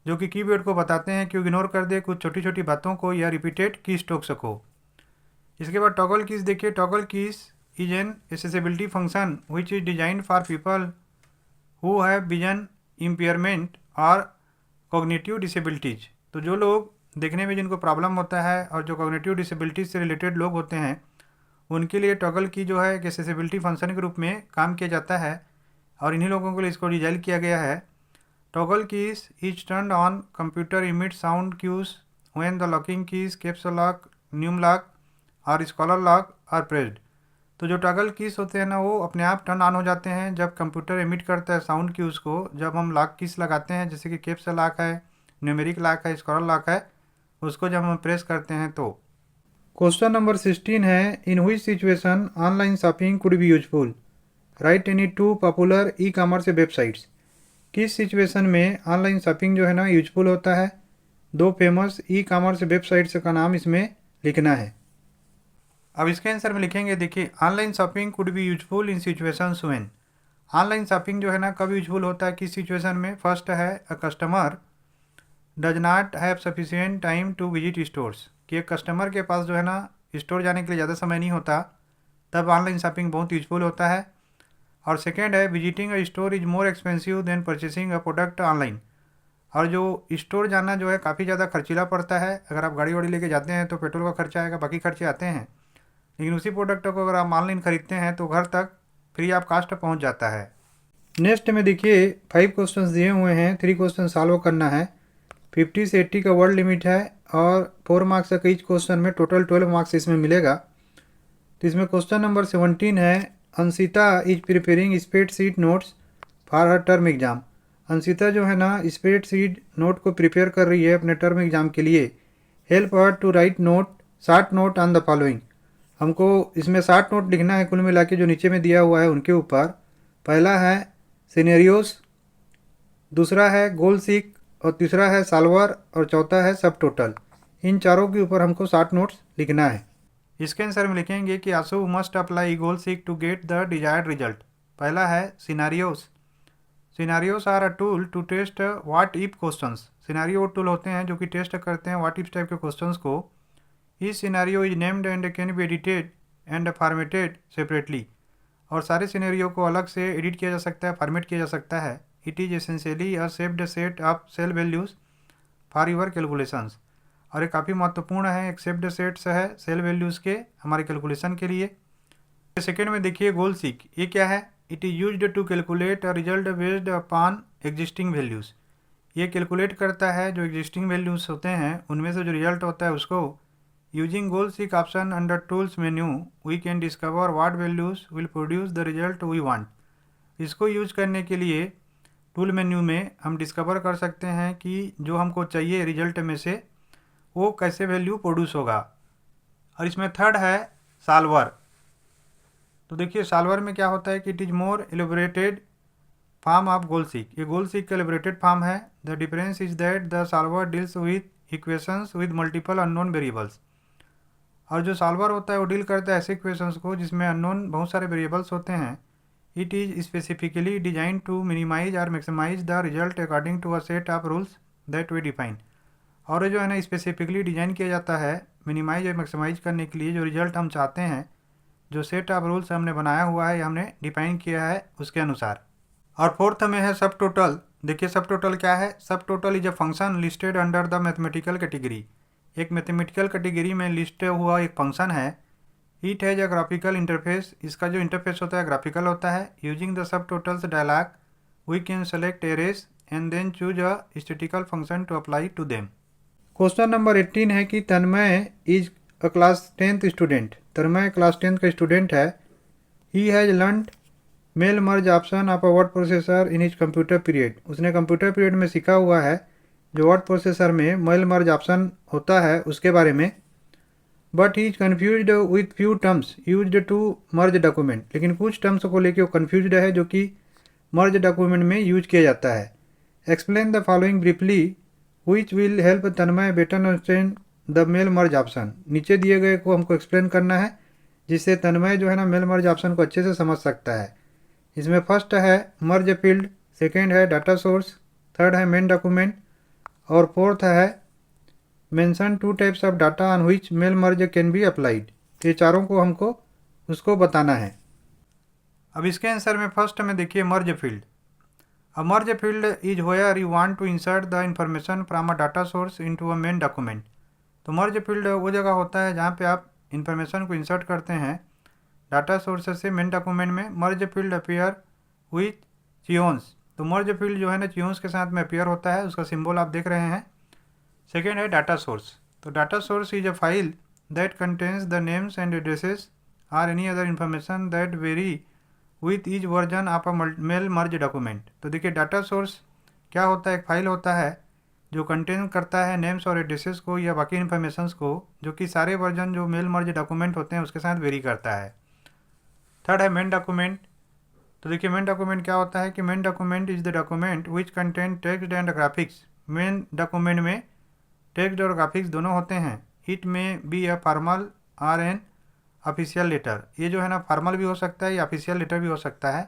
जो कि कीबोर्ड को बताते हैं कि इग्नोर कर दे कुछ छोटी छोटी बातों को या रिपीटेड की स्ट्रोक्स को। इसके बाद टॉगल कीज देखिए। Toggle keys is an accessibility function which is designed for people who have vision impairment और कॉग्निटिव डिसेबिलिटीज। तो जो लोग देखने में जिनको प्रॉब्लम होता है और जो कॉग्निटिव डिसेबिलिटीज से रिलेटेड लोग होते हैं, उनके लिए टॉगल की जो है एक एक्सेसिबिलिटी फंक्शन के रूप में काम किया जाता है और इन्हीं लोगों के लिए इसको डिजाइन किया गया है। Toggle keys is turn on computer emit sound cues when the locking keys caps lock, num lock और स्कॉलर लॉक आर प्रेस्ड। तो जो टॉगल कीज होते हैं ना, वो अपने आप टर्न ऑन हो जाते हैं जब कंप्यूटर एमिट करता है साउंड क्यूज़ को। जब हम लॉक कीज लगाते हैं, जैसे कि कैप्स लॉक है, न्यूमेरिक लॉक है, स्कॉलर लॉक है, उसको जब हम प्रेस करते हैं तो। क्वेश्चन नंबर 16 है, इन हुई situation online shopping could be useful, right any two popular e commerce websites. किस सिचुएशन में ऑनलाइन शॉपिंग जो है ना यूजफुल होता है, दो फेमस ई कॉमर्स वेबसाइट्स का नाम इसमें लिखना है। अब इसके आंसर में लिखेंगे, देखिए, online shopping could be useful in situations when. Online shopping जो है ना कब यूजफुल होता है, किस सिचुएशन में। फर्स्ट है, a customer does not have sufficient time to visit stores, कि एक कस्टमर के पास जो है ना स्टोर जाने के लिए ज़्यादा समय नहीं होता, तब ऑनलाइन शॉपिंग बहुत यूजफुल होता है। और सेकेंड है, visiting a store is more expensive than purchasing a product online. और जो स्टोर जाना जो है काफ़ी ज़्यादा खर्चीला पड़ता है। अगर आप गाड़ी वाड़ी लेके जाते हैं तो पेट्रोल का खर्चा आएगा, बाकी खर्चे आते हैं, लेकिन उसी प्रोडक्ट को अगर आप ऑनलाइन खरीदते हैं तो घर तक फ्री ऑफ कास्ट पहुंच जाता है। नेक्स्ट में देखिए 5 क्वेश्चंस दिए हुए हैं, 3 क्वेश्चन सॉल्व करना है। 50 से 80 का वर्ड लिमिट है और 4 मार्क्स का ईच क्वेश्चन में टोटल 12 मार्क्स इसमें मिलेगा। तो इसमें क्वेश्चन नंबर 17 है, Anshita is preparing spreadsheet notes for her term exam. Anshita जो है ना स्प्रेडशीट नोट को प्रिपेयर कर रही है अपने टर्म एग्जाम के लिए। Help her to write short note on the following. हमको इसमें 60 नोट लिखना है कुल मिला के, जो नीचे में दिया हुआ है उनके ऊपर। पहला है सिनेरियोस, दूसरा है गोल सीक, और तीसरा है सॉल्वर, और चौथा है सब टोटल। इन चारों के ऊपर हमको 60 नोट्स लिखना है। इसके आंसर में लिखेंगे कि Anshu must apply goal seek to get the desired result. पहला है scenarios. Scenarios are a tool to test what if questions. Scenario tool होते हैं जो कि टेस्ट करते हैं व्हाट इफ टाइप के क्वेश्चंस को। Each scenario is named and can be edited and formatted separately। और सारे सिनेरियो को अलग से एडिट किया जा सकता है, फॉर्मेट किया जा सकता है। It is essentially a shaped set of cell values for your calculations. और ये काफ़ी महत्वपूर्ण है, एक शेप्ड सेट्स है सेल वैल्यूज़ के हमारे कैलकुलेशन के लिए। सेकेंड में देखिए गोल सीक, ये क्या है। It is used to calculate a result based upon existing values. ये कैलकुलेट करता है जो एग्जिस्टिंग वैल्यूज़ होते हैं उनमें से जो रिजल्ट होता है उसको। Using goal seek option under tools menu, we can discover what values will produce the result we want। इसको यूज करने के लिए टूल मेन्यू में हम डिस्कवर कर सकते हैं कि जो हमको चाहिए रिजल्ट में से वो कैसे वैल्यू प्रोड्यूस होगा। और इसमें थर्ड है सॉल्वर। तो देखिए सॉल्वर में क्या होता है कि it is more elaborated form of goal seek. ये गोल सीक का एलिबोरेटेड फॉर्म है। The difference is that the solver deals with equations with multiple unknown variables. और जो सॉल्वर होता है वो डील करता है ऐसे इक्वेशंस को जिसमें अननोन बहुत सारे वेरिएबल्स होते हैं। It is specifically design to minimise or maximise the result according to a set of rules that we define. और ये जो है ना स्पेसिफिकली डिजाइन किया जाता है मिनिमाइज और मैक्सिमाइज करने के लिए जो रिजल्ट हम चाहते हैं, जो सेट ऑफ रूल्स हमने बनाया हुआ है या हमने डिफाइन किया है उसके अनुसार। और फोर्थ में है सब टोटल। देखिए सब टोटल क्या है। Subtotal is a function listed under the mathematical category. एक मैथमेटिकल कैटेगरी में लिस्ट हुआ एक फंक्शन है। It has a graphical interface. इसका जो इंटरफेस होता है ग्राफिकल होता है। Using the subtotals dialog we can select arrays and then choose a statistical function to apply to them. Question number 18 है कि Tanmay is a class 10th student. Tanmay class 10th का student है। He has learned mail merge option of a word processor in his computer period. उसने computer period में सीखा हुआ है जो वर्ड प्रोसेसर में मेल मर्ज ऑप्शन होता है उसके बारे में। But he is confused with few terms used to merge document. लेकिन कुछ टर्म्स को लेकर वो कन्फ्यूज्ड है जो कि मर्ज डॉक्यूमेंट में यूज किया जाता है। Explain the following briefly which will help Tanmay better understand the mail merge option. नीचे दिए गए को हमको एक्सप्लेन करना है जिससे तन्मय जो है ना मेल मर्ज ऑप्शन को अच्छे से समझ सकता है। इसमें फर्स्ट है मर्ज फील्ड सेकेंड है डाटा सोर्स, थर्ड है मेन डॉक्यूमेंट और फोर्थ है mention 2 types of data on which mail merge can be applied. ये चारों को हमको उसको बताना है। अब इसके आंसर में फर्स्ट में देखिए merge field. A merge field is where you want to insert the information from a data source into a main document. तो मर्ज फील्ड वो जगह होता है जहाँ पे आप इंफॉर्मेशन को इंसर्ट करते हैं डाटा सोर्स से मेन डॉक्यूमेंट में। Merge field appear with chevrons. तो मर्ज फील्ड जो है ना चियोन्स के साथ में अपीयर होता है, उसका सिंबल आप देख रहे हैं। सेकेंड है डाटा सोर्स। तो data source is a file that contains the names and addresses or any other information that vary with each version of a mail merge document. तो देखिए डाटा सोर्स क्या होता है, एक फाइल होता है जो कंटेन करता है नेम्स और एड्रेसेस को या बाकी इन्फॉर्मेशंस को, जो कि सारे वर्जन जो मेल मर्ज डॉक्यूमेंट होते हैं उसके साथ वेरी करता है। थर्ड है मेन डॉक्यूमेंट। तो देखिए मेन डॉक्यूमेंट क्या होता है कि main document is the document which contain text and graphics. Main document में टेक्स्ट और ग्राफिक्स दोनों होते हैं। It may be a formal or an official letter. ये जो है ना फॉर्मल भी हो सकता है या ऑफिशियल लेटर भी हो सकता है।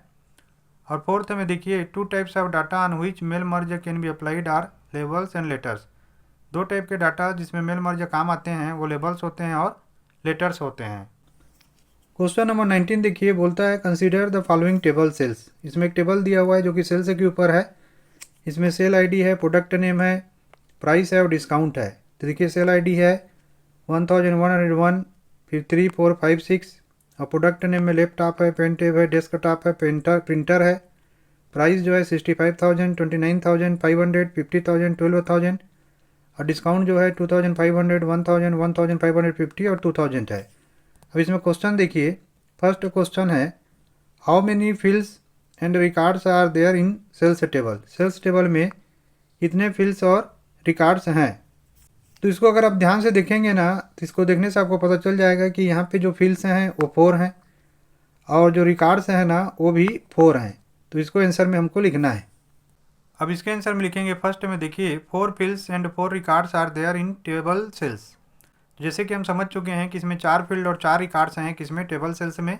और फोर्थ में देखिए 2 types of data on which mail merge can be applied or labels and letters. 2 type के डाटा जिसमें मेल मर्ज काम आते हैं वो लेबल्स होते हैं और लेटर्स होते हैं। क्वेश्चन नंबर 19 देखिए, बोलता है consider the following table sales. इसमें एक टेबल दिया हुआ है जो कि सेल्स के ऊपर है। इसमें सेल आईडी है, प्रोडक्ट नेम है, प्राइस है और डिस्काउंट है। तो देखिए सेल आईडी है 1101, फिर 3, 4, 5, 6 और प्रोडक्ट नेम में लैपटॉप है, पेन टेप है, डेस्कटॉप है, प्रिंटर है। प्राइस जो है 65,000, 29,500, 50,000, 12,000 और डिस्काउंट जो है 2,500, 1,000, 1,550 और 2,000 है। अब इसमें क्वेश्चन देखिए, फर्स्ट क्वेश्चन है how many fields and records are there in sales table. Sales table में कितने फील्ड्स और रिकॉर्ड्स हैं। तो इसको अगर आप ध्यान से देखेंगे ना तो इसको देखने से आपको पता चल जाएगा कि यहाँ पे जो फील्ड्स हैं वो 4 हैं और जो रिकॉर्ड्स हैं ना वो भी 4 हैं। तो इसको आंसर में हमको लिखना है। अब इसके आंसर में लिखेंगे फर्स्ट में देखिए 4 fields and 4 records are there in table sales. जैसे कि हम समझ चुके हैं कि इसमें 4 फील्ड और 4 रिकॉर्ड्स हैं किसमें, टेबल सेल्स में।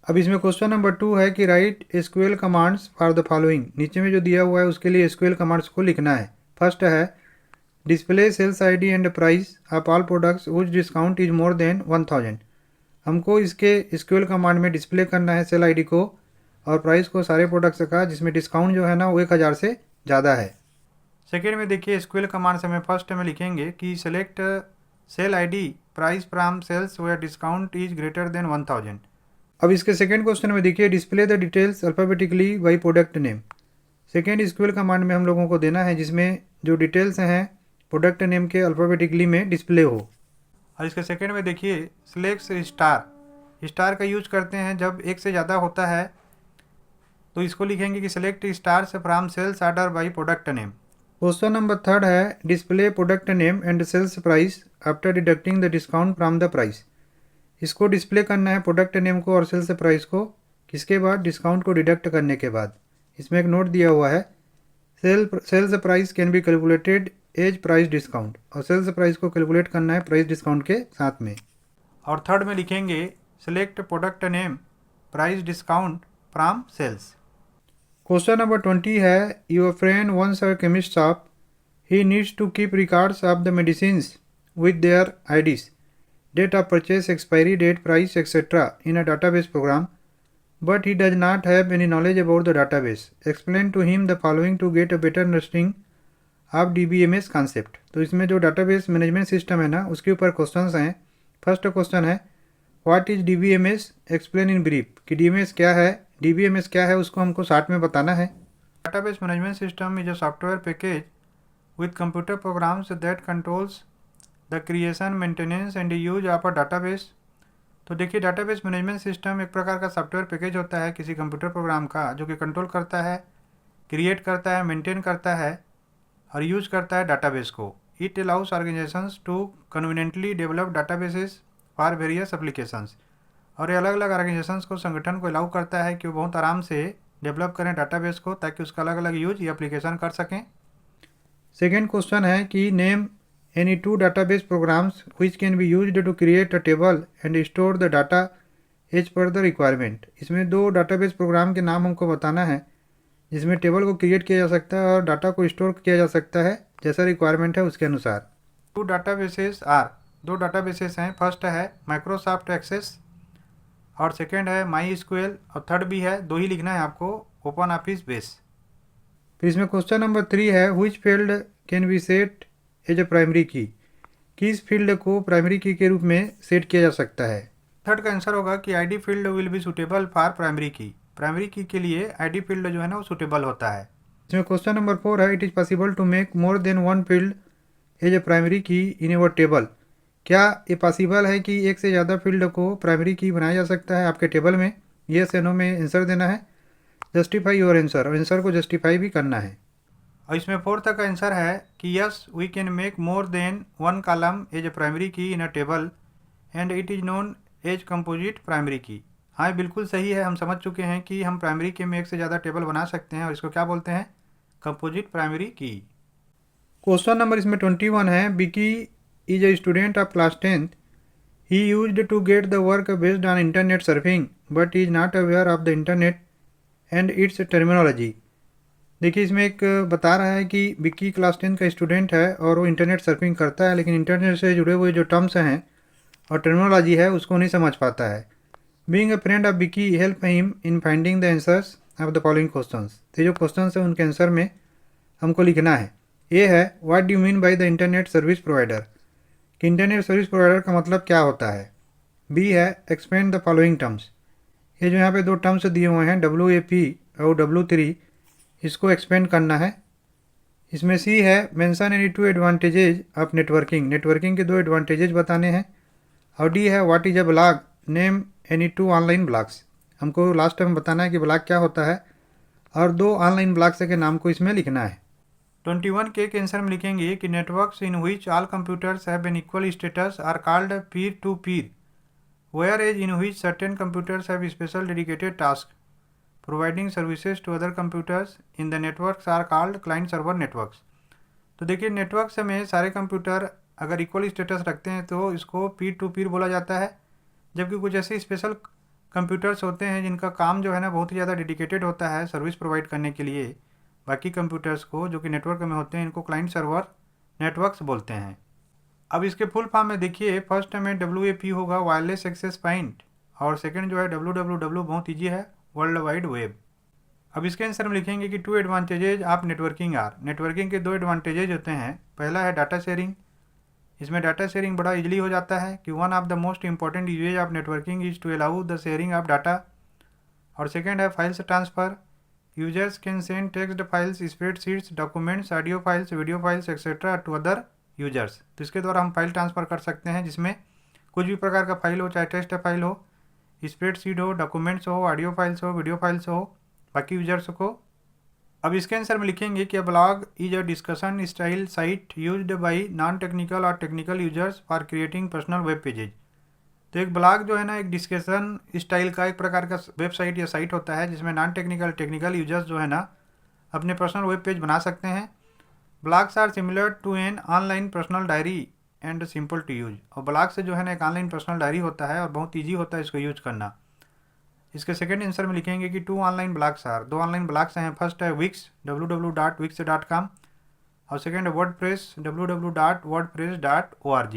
अब इसमें क्वेश्चन नंबर 2 है कि right SQL commands for the following. नीचे में जो दिया हुआ है उसके लिए एसक्यूएल कमांड्स को लिखना है। फर्स्ट है display sales ID and price of all products which discount is more than 1000। हमको इसके एसक्यूएल कमांड में डिस्प्ले करना है सेल आईडी को और प्राइस को सारे प्रोडक्ट्स का जिसमें डिस्काउंट जो है ना वो 1000 से ज़्यादा है। सेकेंड में देखिए एसक्यूएल कमांड से हमें फर्स्ट में लिखेंगे कि select sale ID price from sales where discount is greater than 1000। अब इसके सेकेंड क्वेश्चन में देखिए display the details alphabetically by product name. Second SQL command में हम लोगों को देना है जिसमें जो डिटेल्स हैं प्रोडक्ट नेम के अल्फ़ाबेटिकली में डिस्प्ले हो। और इसके सेकेंड में देखिए सिलेक्ट स्टार का यूज करते हैं जब एक से ज़्यादा होता है, तो इसको लिखेंगे कि select stars from sales order by product name. Question number third है display product name and sales price after deducting the discount from the price. इसको डिस्प्ले करना है प्रोडक्ट नेम को और सेल्स प्राइस को किसके बाद, डिस्काउंट को डिडक्ट करने के बाद। इसमें एक नोट दिया हुआ है sales price can be calculated as price discount, और सेल्स प्राइस को कैलकुलेट करना है प्राइस डिस्काउंट के साथ में। और थर्ड में लिखेंगे select product name price discount from sales. Question number 20 है your friend owns a chemist shop, he needs to keep records of the medicines with their IDs, date of purchase, expiry date, price, etc. in a database program, but he does not have any knowledge about the database. Explain to him the following to get a better understanding of DBMS concept. तो इसमें जो database management system है ना उसके ऊपर questions हैं। First question है what is DBMS, explain in brief. कि DBMS क्या है, DBMS क्या है उसको हमको शॉर्ट में बताना है। database management system is a software package with computer programs that controls the creation, maintenance and use of a database. तो देखिए डाटाबेस मैनेजमेंट सिस्टम एक प्रकार का सॉफ्टवेयर पैकेज होता है किसी कंप्यूटर प्रोग्राम का जो कि कंट्रोल करता है, क्रिएट करता है, मेंटेन करता है और यूज करता है डाटाबेस को। It allows organisations to conveniently develop databases for various applications. और ये अलग अलग ऑर्गेनाइजेशंस को, संगठन को अलाउ करता है कि वो बहुत आराम से डेवलप करें डाटाबेस को ताकि उसका अलग अलग यूज या एप्लीकेशन कर सकें। सेकेंड क्वेश्चन है कि name any 2 database programs which can be used to create a table and store the data as per the requirement। इसमें 2 database प्रोग्राम के नाम हमको बताना है जिसमें टेबल को क्रिएट किया जा सकता है और डाटा को स्टोर किया जा सकता है जैसा रिक्वायरमेंट है उसके अनुसार। दो डाटाबेसेस हैं। फर्स्ट है माइक्रोसॉफ्ट एक्सेस और सेकेंड है माई एसक्यूएल और थर्ड भी है, दो ही लिखना है आपको, ओपन ऑफिस बेस। फिर इसमें क्वेश्चन नंबर 3 है which field can be set as a primary key. किस फील्ड को प्राइमरी की के रूप में सेट किया जा सकता है। थर्ड का आंसर होगा कि ID field will be suitable for primary की। प्राइमरी की के लिए आईडी फील्ड जो है ना वो सुटेबल होता है। इसमें क्वेश्चन नंबर 4 है it is possible to make more than one field as a primary key in your table. क्या ये पॉसिबल है कि एक से ज़्यादा फील्ड को प्राइमरी की बनाया जा सकता है आपके टेबल में। येस या नो में आंसर देना है। जस्टिफाई योर आंसर, और आंसर को जस्टिफाई भी करना है। और इसमें फोर्थ का आंसर है कि yes we can make more than one column as a primary key in a table and it is known as composite primary key. हाँ बिल्कुल सही है, हम समझ चुके हैं कि हम प्राइमरी की में एक से ज़्यादा टेबल बना सकते हैं और इसको क्या बोलते हैं, कंपोजिट प्राइमरी की। क्वेश्चन नंबर इसमें 21 है Vicky is a student of class 10th. He used to get the work based on internet surfing but is not aware of the internet and its terminology. देखिए इसमें एक बता रहा है कि विक्की क्लास 10 का स्टूडेंट है और वो इंटरनेट सर्फिंग करता है लेकिन इंटरनेट से जुड़े हुए जो टर्म्स हैं और टर्मिनोलॉजी है उसको नहीं समझ पाता है। Being a friend of Vicky help him in finding the answers of the following questions. तो जो क्वेश्चंस हैं उनके आंसर में हमको लिखना है। ए है what do you mean by the internet service provider, कि इंटरनेट सर्विस प्रोवाइडर का मतलब क्या होता है। बी है एक्सपेंड द फॉलोइंग टर्म्स। ये जो यहाँ पे दो टर्म्स दिए हुए हैं WAP और W3, इसको एक्सपेंड करना है। इसमें सी है mention any two advantages of networking, networking के दो एडवांटेजेज बताने हैं। और डी है what is a blog, name any two online blogs, हमको लास्ट टाइम बताना है कि ब्लॉग क्या होता है और दो ऑनलाइन ब्लॉग्स के नाम को इसमें लिखना है। 21 के आंसर में लिखेंगे कि networks in which all computers have an equal status are called peer to peer, whereas in which certain computers have special dedicated task providing services to other computers in the networks are called client server networks. तो देखिए networks में सारे computer अगर equal status रखते हैं तो इसको पीर to पीर बोला जाता है, जबकि कुछ ऐसे स्पेशल कंप्यूटर्स होते हैं जिनका काम जो है ना बहुत ही ज़्यादा डेडिकेटेड होता है सर्विस प्रोवाइड करने के लिए बाकी कंप्यूटर्स को जो कि नेटवर्क में होते हैं, इनको क्लाइंट सर्वर नेटवर्क्स बोलते हैं। अब इसके फुल फॉर्म में देखिए फर्स्ट में WAP होगा वायरलेस एक्सेस पॉइंट और सेकंड जो है WWW बहुत ईजी है, वर्ल्ड वाइड वेब। अब इसके आंसर में लिखेंगे कि two advantages of networking are, networking के दो एडवांटेजेज होते हैं। पहला है डाटा शेयरिंग, इसमें डाटा शेयरिंग बड़ा इजीली हो जाता है कि one of the most important uses of networking is to allow the sharing of data. और सेकेंड है files transfer, users can send text files, spreadsheets, documents, audio files, video files etcetera to other users. तो इसके द्वारा हम file transfer कर सकते हैं जिसमें कुछ भी प्रकार का फाइल हो, चाहे टेक्स्ट फाइल हो, स्प्रेडशीट हो, डॉक्यूमेंट्स हो, ऑडियो फाइल्स हो, वीडियो फाइल्स हो, बाकी यूजर्स को। अब इसके आंसर में लिखेंगे कि a blog is a discussion style site used by non technical or technical users for creating personal web pages. तो एक ब्लॉग जो है ना एक डिस्कशन स्टाइल का एक प्रकार का वेबसाइट या साइट होता है जिसमें नॉन टेक्निकल टेक्निकल यूजर्स जो है ना अपने पर्सनल वेब पेज बना सकते हैं। Blogs are similar to an online personal diary and simple to use, और ब्लॉग से जो है ना एक ऑनलाइन पर्सनल डायरी होता है और बहुत ईजी होता है इसको यूज करना। इसके सेकंड आंसर में लिखेंगे कि टू ऑनलाइन ब्लॉग्स आर, दो ऑनलाइन ब्लॉग्स हैं। फर्स्ट है विक्स www.wix.com और सेकंड है वर्डप्रेस www.wordpress.org।